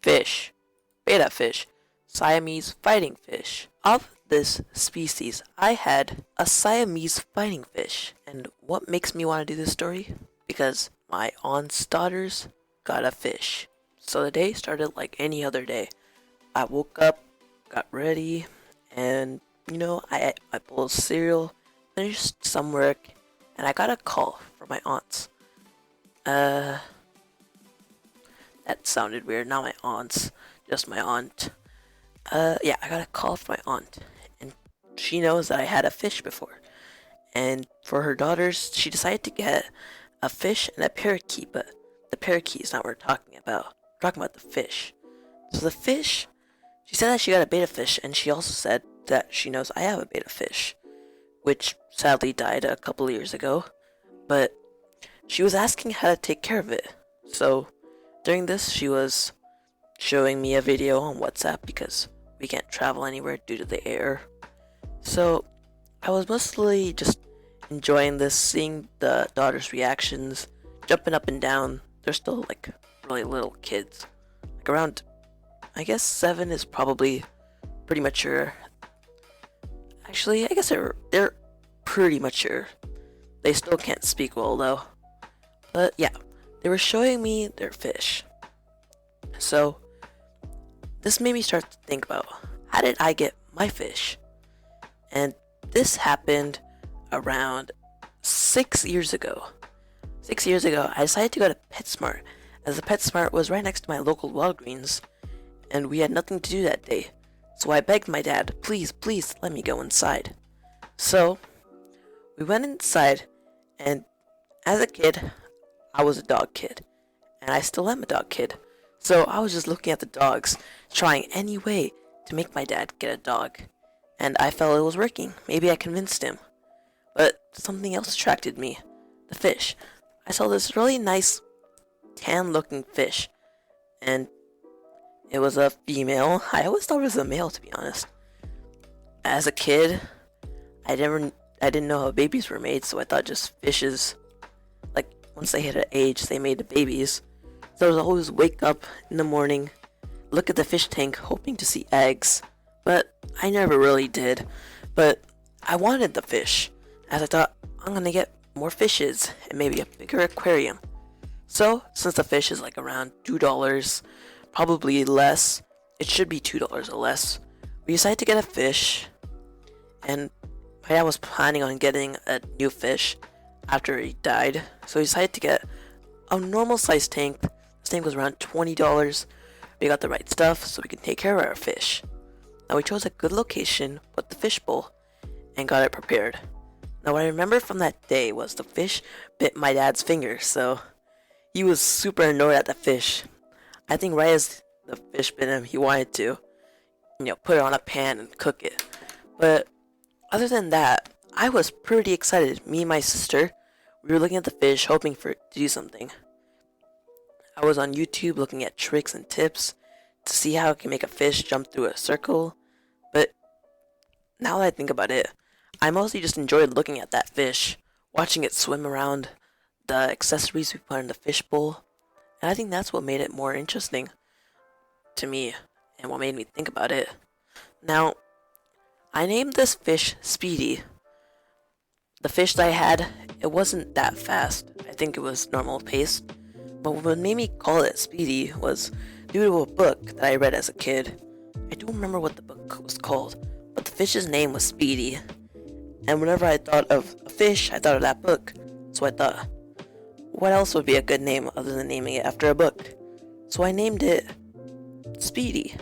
fish, betta fish, Siamese fighting fish. Of this species, I had a Siamese fighting fish. And what makes me want to do this story? Because my aunt's daughters got a fish. So the day started like any other day. I woke up, got ready, and I ate my bowl of cereal, finished some work, and I got a call from my aunts. That sounded weird. Not my aunts, just my aunt. Yeah, I got a call from my aunt, and she knows that I had a fish before. And for her daughters, she decided to get a fish and a parakeet, but the parakeet is not what we're talking about. We're talking about the fish. So the fish, she said that she got a betta fish, and she also said that she knows I have a betta fish, which sadly died a couple of years ago. But she was asking how to take care of it. So during this, she was showing me a video on WhatsApp because we can't travel anywhere due to the air. So I was mostly just enjoying this, seeing the daughters' reactions, jumping up and down. They're still like really little kids, like around, I guess 7 is probably pretty mature. Actually, I guess they're pretty mature. They still can't speak well though. But yeah, they were showing me their fish. So this made me start to think about, how did I get my fish? And this happened around 6 years ago. 6 years ago, I decided to go to PetSmart, as the PetSmart was right next to my local Walgreens, and we had nothing to do that day. So I begged my dad, please let me go inside. So we went inside, and as a kid, I was a dog kid, and I still am a dog kid. So I was just looking at the dogs, trying any way to make my dad get a dog. And I felt it was working. Maybe I convinced him. But something else attracted me. The fish. I saw this really nice tan looking fish. And it was a female. I always thought it was a male, to be honest. As a kid, I didn't know how babies were made, so I thought just fishes, like once they hit an age, they made the babies. So I was always wake up in the morning, look at the fish tank, hoping to see eggs. But I never really did. But I wanted the fish, as I thought, I'm gonna get more fishes and maybe a bigger aquarium. So since the fish is like around $2, probably less, it should be $2 or less, we decided to get a fish. And my dad was planning on getting a new fish after he died, so we decided to get a normal sized tank. This tank was around $20. We got the right stuff so we can take care of our fish. Now we chose a good location, put the fish bowl, and got it prepared. Now what I remember from that day was the fish bit my dad's finger, so he was super annoyed at the fish. I think right as the fish bit him, he wanted to, put it on a pan and cook it. But other than that, I was pretty excited. Me and my sister, we were looking at the fish, hoping for it to do something. I was on YouTube looking at tricks and tips to see how I can make a fish jump through a circle. But now that I think about it, I mostly just enjoyed looking at that fish, watching it swim around, the accessories we put in the fish bowl, and I think that's what made it more interesting to me and what made me think about it. Now, I named this fish Speedy. The fish that I had, it wasn't that fast. I think it was normal pace. But what made me call it Speedy was due to a book that I read as a kid. I don't remember what the book was called, but the fish's name was Speedy. And whenever I thought of a fish, I thought of that book. So I thought, what else would be a good name other than naming it after a book? So I named it Speedy.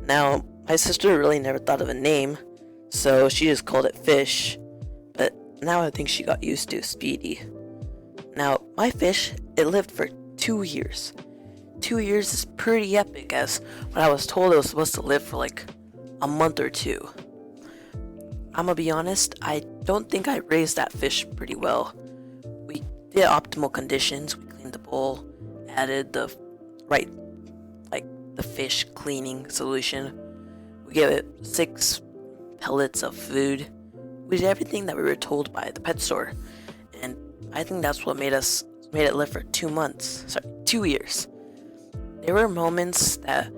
Now, my sister really never thought of a name, so she just called it Fish. But now I think she got used to Speedy. Now, my fish, it lived for 2 years. 2 years is pretty epic, as when I was told it was supposed to live for like a month or two. I'm gonna be honest, I don't think I raised that fish pretty well. We did optimal conditions, we cleaned the bowl, added the right, the fish cleaning solution. We gave it 6 pellets of food. We did everything that we were told by the pet store. And I think that's what made it live for 2 years. there were moments that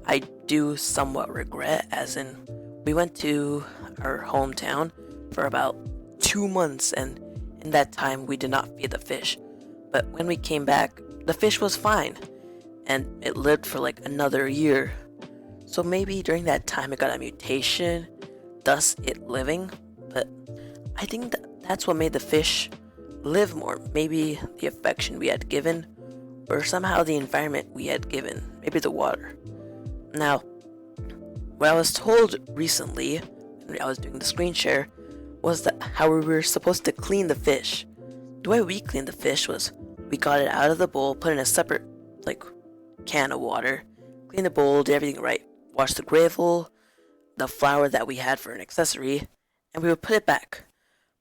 I do somewhat regret, as in, we went to our hometown for about 2 months, and in that time we did not feed the fish. But when we came back, the fish was fine, and it lived for like another year. So maybe during that time it got a mutation, thus it living. But I think that's what made the fish live more. Maybe the affection we had given, or somehow the environment we had given, maybe the water. Now, what I was told recently, when I was doing the screen share, was that how we were supposed to clean the fish. The way we cleaned the fish was, we got it out of the bowl, put it in a separate, like, can of water, cleaned the bowl, did everything right, washed the gravel, the flour that we had for an accessory, and we would put it back.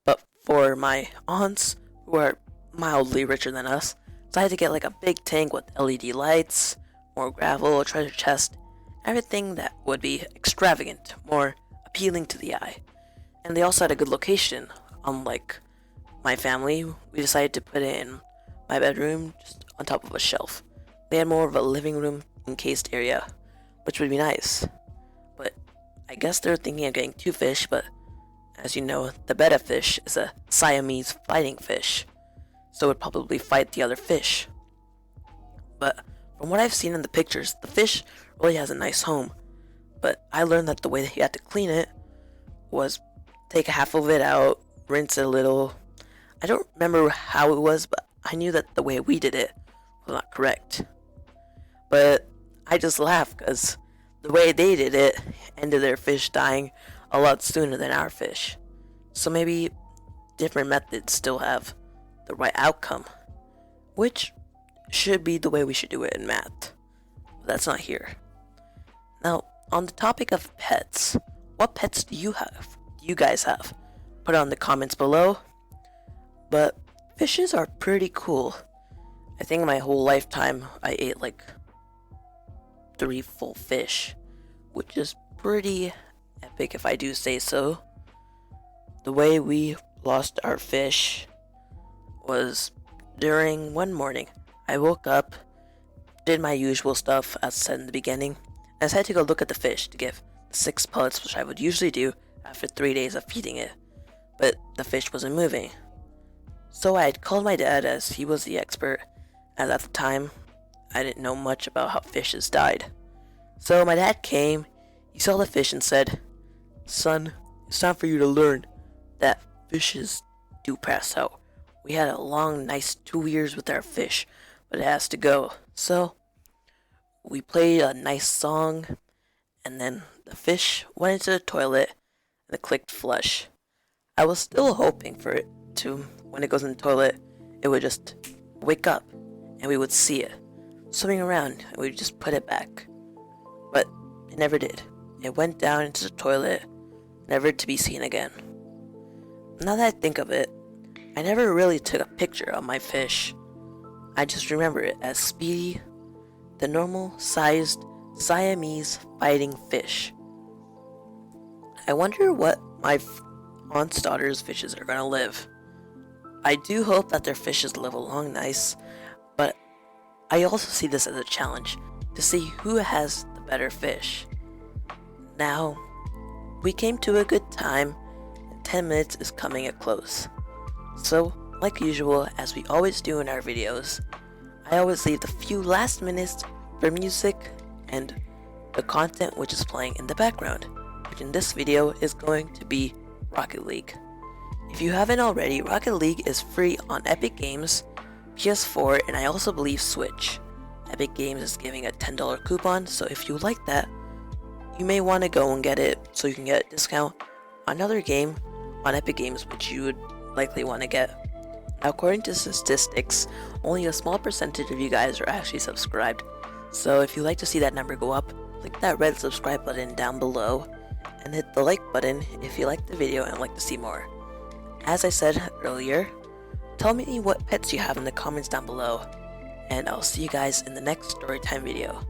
But for my aunts, who are mildly richer than us, so I had to get like a big tank with LED lights, more gravel, a treasure chest, everything that would be extravagant, more appealing to the eye. And they also had a good location. Unlike my family, we decided to put it in my bedroom, just on top of a shelf. They had more of a living room encased area, which would be nice. But I guess they're thinking of getting 2 fish, but as you know, the betta fish is a Siamese fighting fish, so it would probably fight the other fish. But from what I've seen in the pictures, the fish really has a nice home. But I learned that the way that you had to clean it was take half of it out, rinse it a little. I don't remember how it was, but I knew that the way we did it was not correct. But I just laughed because the way they did it ended their fish dying a lot sooner than our fish. So maybe different methods still have the right outcome, which should be the way we should do it in math. But that's not here. Now, on the topic of pets, what pets do you have? Do you guys have? Put it on the comments below. But fishes are pretty cool. I think my whole lifetime I ate like 3 full fish, which is pretty epic if I do say so. The way we lost our fish was during one morning. I woke up, did my usual stuff as said in the beginning, and decided to go look at the fish to give 6 pellets, which I would usually do after 3 days of feeding it. But the fish wasn't moving. So I had called my dad, as he was the expert, as at the time I didn't know much about how fishes died. So my dad came, he saw the fish and said, "Son, it's time for you to learn that fishes do pass out. We had a long, nice 2 years with our fish, but it has to go." So we played a nice song, and then the fish went into the toilet and it clicked flush. I was still hoping for it to, when it goes in the toilet, it would just wake up and we would see it swimming around and we would just put it back. But it never did. It went down into the toilet, never to be seen again. Now that I think of it, I never really took a picture of my fish. I just remember it as Speedy, the normal-sized Siamese fighting fish. I wonder what my aunt's daughter's fishes are gonna live. I do hope that their fishes live along nice, but I also see this as a challenge to see who has the better fish. Now, we came to a good time, and 10 minutes is coming at close. So, like usual, as we always do in our videos, I always leave the few last minutes for music and the content which is playing in the background, which in this video is going to be Rocket League. If you haven't already, Rocket League is free on Epic Games, PS4, and I also believe Switch. Epic Games is giving a $10 coupon, so if you like that, you may want to go and get it so you can get a discount on another game on Epic Games which you would likely want to get. Now, according to statistics, only a small percentage of you guys are actually subscribed. So if you'd like to see that number go up, click that red subscribe button down below and hit the like button if you liked the video and like to see more. As I said earlier, tell me what pets you have in the comments down below, and I'll see you guys in the next storytime video.